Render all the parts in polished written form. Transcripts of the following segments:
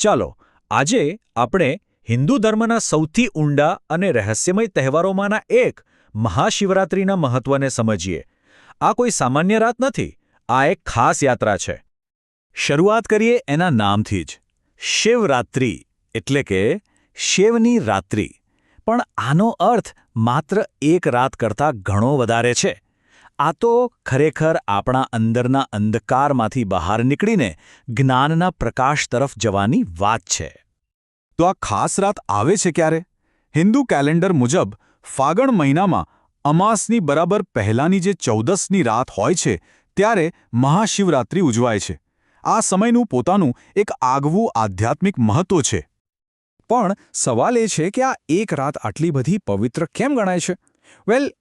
ચાલો આજે આપણે હિન્દુ ધર્મના સૌથી ઊંડા અને રહસ્યમય તહેવારોમાંના એક મહાશિવરાત્રિના મહત્વને સમજીએ. આ કોઈ સામાન્ય રાત નથી, આ એક ખાસ યાત્રા છે. શરૂઆત કરીએ એના નામથી જ. શિવરાત્રિ એટલે કે શિવની રાત્રિ. પણ આનો અર્થ માત્ર એક રાત કરતાં ઘણો વધારે છે. આ તો ખરેખર આપણા અંદરના અંધકારમાંથી બહાર નીકળીને જ્ઞાનના પ્રકાશ તરફ જવાની વાત છે. તો આ ખાસ રાત આવે છે ક્યારે? હિન્દુ કેલેન્ડર મુજબ ફાગણ મહિનામાં અમાસની બરાબર પહેલાંની જે 14ની રાત હોય છે ત્યારે મહાશિવરાત્રિ ઉજવાય છે. આ સમયનું પોતાનું એક આગવું આધ્યાત્મિક મહત્વ છે. પણ સવાલ એ છે કે આ એક રાત આટલી બધી પવિત્ર કેમ ગણાય છે?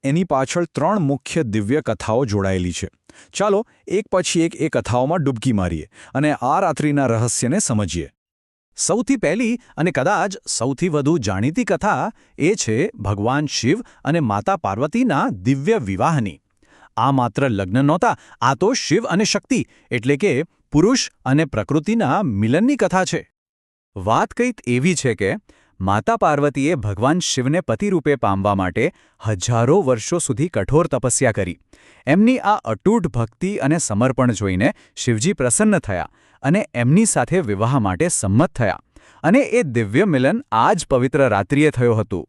એની પાછળ 3 મુખ્ય દિવ્ય કથાઓ જોડાયેલી છે. ચાલો એક પછી એક એ કથાઓમાં ડૂબકી મારીએ અને આ રાત્રિના રહસ્યને સમજીએ. સૌથી પહેલી અને કદાચ સૌથી વધુ જાણીતી કથા એ છે ભગવાન શિવ અને માતા પાર્વતીના દિવ્ય વિવાહની. આ માત્ર લગ્ન નહોતા, આ તો શિવ અને શક્તિ એટલે કે પુરુષ અને પ્રકૃતિના મિલનની કથા છે. વાત કંઈક એવી છે કે માતા પાર્વતીએ ભગવાન શિવને પતિરૂપે પામવા માટે હજારો વર્ષો સુધી કઠોર તપસ્યા કરી. એમની આ અતૂટ ભક્તિ અને સમર્પણ જોઈને શિવજી પ્રસન્ન થયા અને એમની સાથે વિવાહ માટે સંમત થયા. અને એ દિવ્ય મિલન આ જ પવિત્ર રાત્રિએ થયો હતું.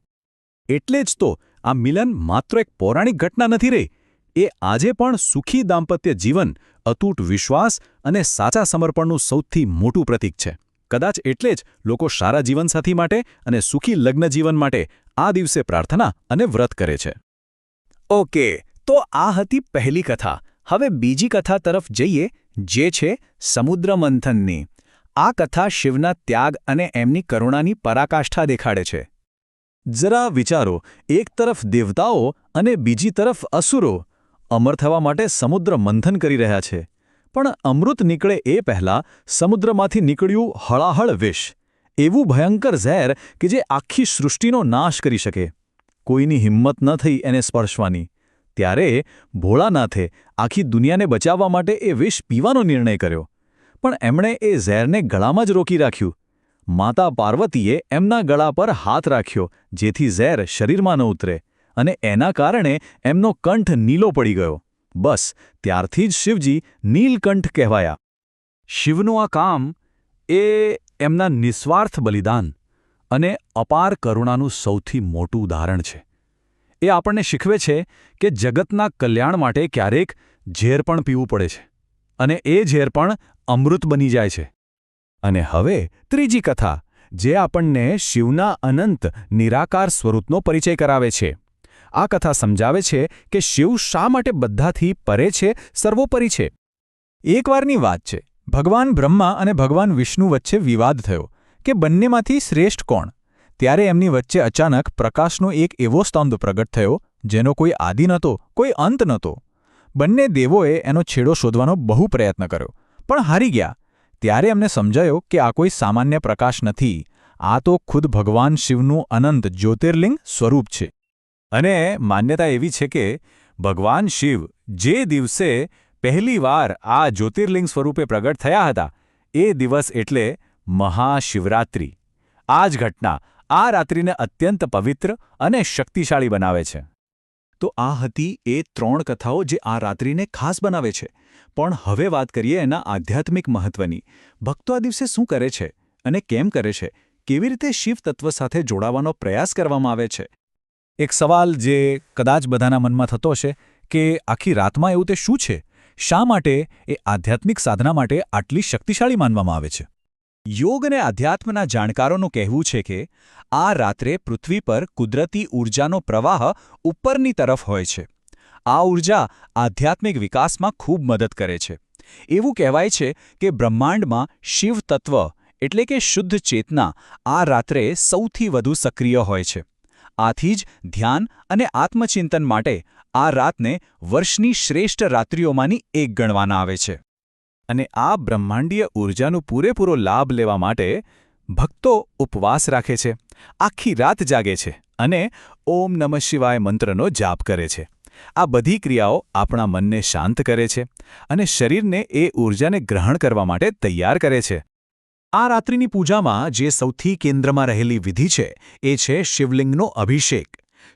એટલે જ તો આ મિલન માત્ર એક પૌરાણિક ઘટના નથી રહી. એ આજે પણ સુખી દાંપત્ય જીવન, અતૂટ વિશ્વાસ અને સાચા સમર્પણનું સૌથી મોટું પ્રતીક છે. કદાચ એટલે જ લોકો સારા જીવનસાથી માટે અને સુખી લગ્ન જીવન માટે આ દિવસે પ્રાર્થના અને વ્રત કરે છે. ઓકે, તો આ હતી પહેલી કથા. હવે બીજી કથા તરફ જઈએ, જે છે સમુદ્ર મંથનની. આ કથા શિવના ત્યાગ અને એમની કરુણાની પરાકાષ્ઠા દેખાડે છે. જરા વિચારો, એક તરફ દેવતાઓ અને બીજી તરફ અસુરો અમર થવા માટે સમુદ્ર મંથન કરી રહ્યા છે. પણ અમૃત નીકળે એ પહેલાં સમુદ્રમાંથી નીકળ્યું હળાહળ વિષ, એવું ભયંકર ઝેર કે જે આખી સૃષ્ટિનો નાશ કરી શકે. કોઈની હિંમત ન થઈ એને સ્પર્શવાની. ત્યારે ભોળાનાથે આખી દુનિયાને બચાવવા માટે એ વિષ પીવાનો નિર્ણય કર્યો. પણ એમણે એ ઝેરને ગળામાં જ રોકી રાખ્યું. માતા પાર્વતીએ એમના ગળા પર હાથ રાખ્યો જેથી ઝેર શરીરમાં ન ઉતરે, અને એના કારણે એમનો કંઠ નીલો પડી ગયો. બસ ત્યારથી જ શિવજી નીલકંઠ કહેવાયા. શિવનું આ કામ એ એમના નિસ્વાર્થ બલિદાન અને અપાર કરુણાનું સૌથી મોટું ઉદાહરણ છે. એ આપણને શીખવે છે કે જગતના કલ્યાણ માટે ક્યારેક ઝેર પણ પીવું પડે છે, અને એ ઝેર પણ અમૃત બની જાય છે. અને હવે ત્રીજી કથા, જે આપણને શિવના અનંત નિરાકાર સ્વરૂપનો પરિચય કરાવે છે. આ કથા સમજાવે છે કે શિવ શા માટે બધાથી પરે છે, સર્વોપરી છે. એકવારની વાત છે, ભગવાન બ્રહ્મા અને ભગવાન વિષ્ણુ વચ્ચે વિવાદ થયો કે બંનેમાંથી શ્રેષ્ઠ કોણ. ત્યારે એમની વચ્ચે અચાનક પ્રકાશનો એક એવો સ્તંભ પ્રગટ થયો જેનો કોઈ આદિ નહોતો, કોઈ અંત નહોતો. બંને દેવોએ એનો છેડો શોધવાનો બહુ પ્રયત્ન કર્યો, પણ હારી ગયા. ત્યારે એમને સમજાયો કે આ કોઈ સામાન્ય પ્રકાશ નથી, આ તો ખુદ ભગવાન શિવનું અનંત જ્યોતિર્લિંગ સ્વરૂપ છે. અને માન્યતા એવી છે કે ભગવાન શિવ જે દિવસે પહેલીવાર આ જ્યોતિર્લિંગ સ્વરૂપે પ્રગટ થયા હતા, એ દિવસ એટલે મહાશિવરાત્રિ. આ જ ઘટના આ રાત્રિને અત્યંત પવિત્ર અને શક્તિશાળી બનાવે છે. તો આ હતી એ 3 કથાઓ જે આ રાત્રિને ખાસ બનાવે છે. પણ હવે વાત કરીએ એના આધ્યાત્મિક મહત્વની. ભક્તો આ દિવસે શું કરે છે અને કેમ કરે છે? કેવી રીતે શિવ તત્વ સાથે જોડાવાનો પ્રયાસ કરવામાં આવે છે? એક સવાલ જે કદાચ બધાના મનમાં થતો હશે કે આખી રાતમાં એવું તે શું છે? શા માટે એ આધ્યાત્મિક સાધના માટે આટલી શક્તિશાળી માનવામાં આવે છે? યોગ અને આધ્યાત્મના જાણકારોનું કહેવું છે કે આ રાત્રે પૃથ્વી પર કુદરતી ઊર્જાનો પ્રવાહ ઉપરની તરફ હોય છે. આ ઊર્જા આધ્યાત્મિક વિકાસમાં ખૂબ મદદ કરે છે. એવું કહેવાય છે કે બ્રહ્માંડમાં શિવ તત્વ એટલે કે શુદ્ધ ચેતના આ રાત્રે સૌથી વધુ સક્રિય હોય છે. આથી જ ધ્યાન અને આત્મચિંતન માટે આ રાતને વર્ષની શ્રેષ્ઠ રાત્રિઓમાંની એક ગણવામાં આવે છે. અને આ બ્રહ્માંડીય ઊર્જાનો પૂરેપૂરો લાભ લેવા માટે ભક્તો ઉપવાસ રાખે છે, આખી રાત જાગે છે અને ઓમ નમઃ શિવાય મંત્રનો જાપ કરે છે. આ બધી ક્રિયાઓ આપણા મનને શાંત કરે છે અને શરીરને એ ઊર્જાને ગ્રહણ કરવા માટે તૈયાર કરે છે. આ રાત્રિની પૂજામાં જે સૌથી કેન્દ્રમાં રહેલી વિધિ છે એ છે શિવલિંગનો અભિષેક.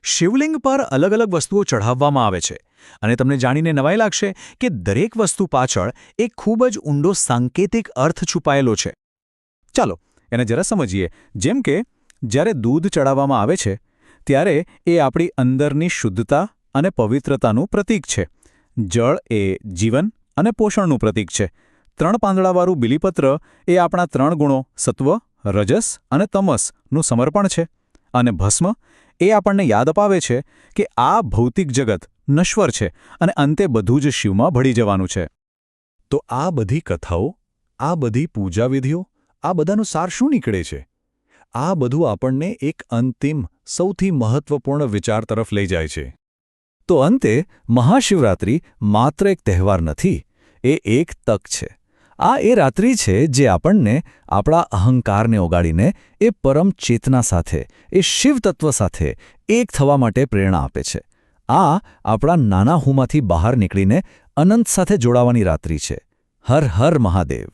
શિવલિંગ પર અલગ અલગ વસ્તુઓ ચઢાવવામાં આવે છે અને તમને જાણીને નવાઈ લાગશે કે દરેક વસ્તુ પાછળ એક ખૂબ જ ઊંડો સાંકેતિક અર્થ છુપાયેલો છે. ચાલો એને જરા સમજીએ. જેમ કે જ્યારે દૂધ ચડાવવામાં આવે છે ત્યારે એ આપણી અંદરની શુદ્ધતા અને પવિત્રતાનું પ્રતીક છે. જળ એ જીવન અને પોષણનું પ્રતીક છે. 3 પાંદડાવાળું બીલીપત્ર એ આપણા 3 ગુણો સત્વ, રજસ અને તમસનું સમર્પણ છે. અને ભસ્મ એ આપણને યાદ અપાવે છે કે આ ભૌતિક જગત નશ્વર છે અને અંતે બધું જ શિવમાં ભળી જવાનું છે. તો આ બધી કથાઓ, આ બધી પૂજાવિધિઓ, આ બધાનું સાર શું નીકળે છે? આ બધું આપણને એક અંતિમ, સૌથી મહત્વપૂર્ણ વિચાર તરફ લઈ જાય છે. તો અંતે મહાશિવરાત્રિ માત્ર એક તહેવાર નથી, એ એક તક છે. આ એ રાત્રિ છે જે આપણને આપણા અહંકારને ઓગાળીને એ પરમ ચેતના સાથે, એ શિવ તત્વ સાથે એક થવા માટે પ્રેરણા આપે છે. આ આપણા નાના હુંમાંથી બહાર નીકળીને અનંત સાથે જોડાવાની રાત્રિ છે. હર હર મહાદેવ.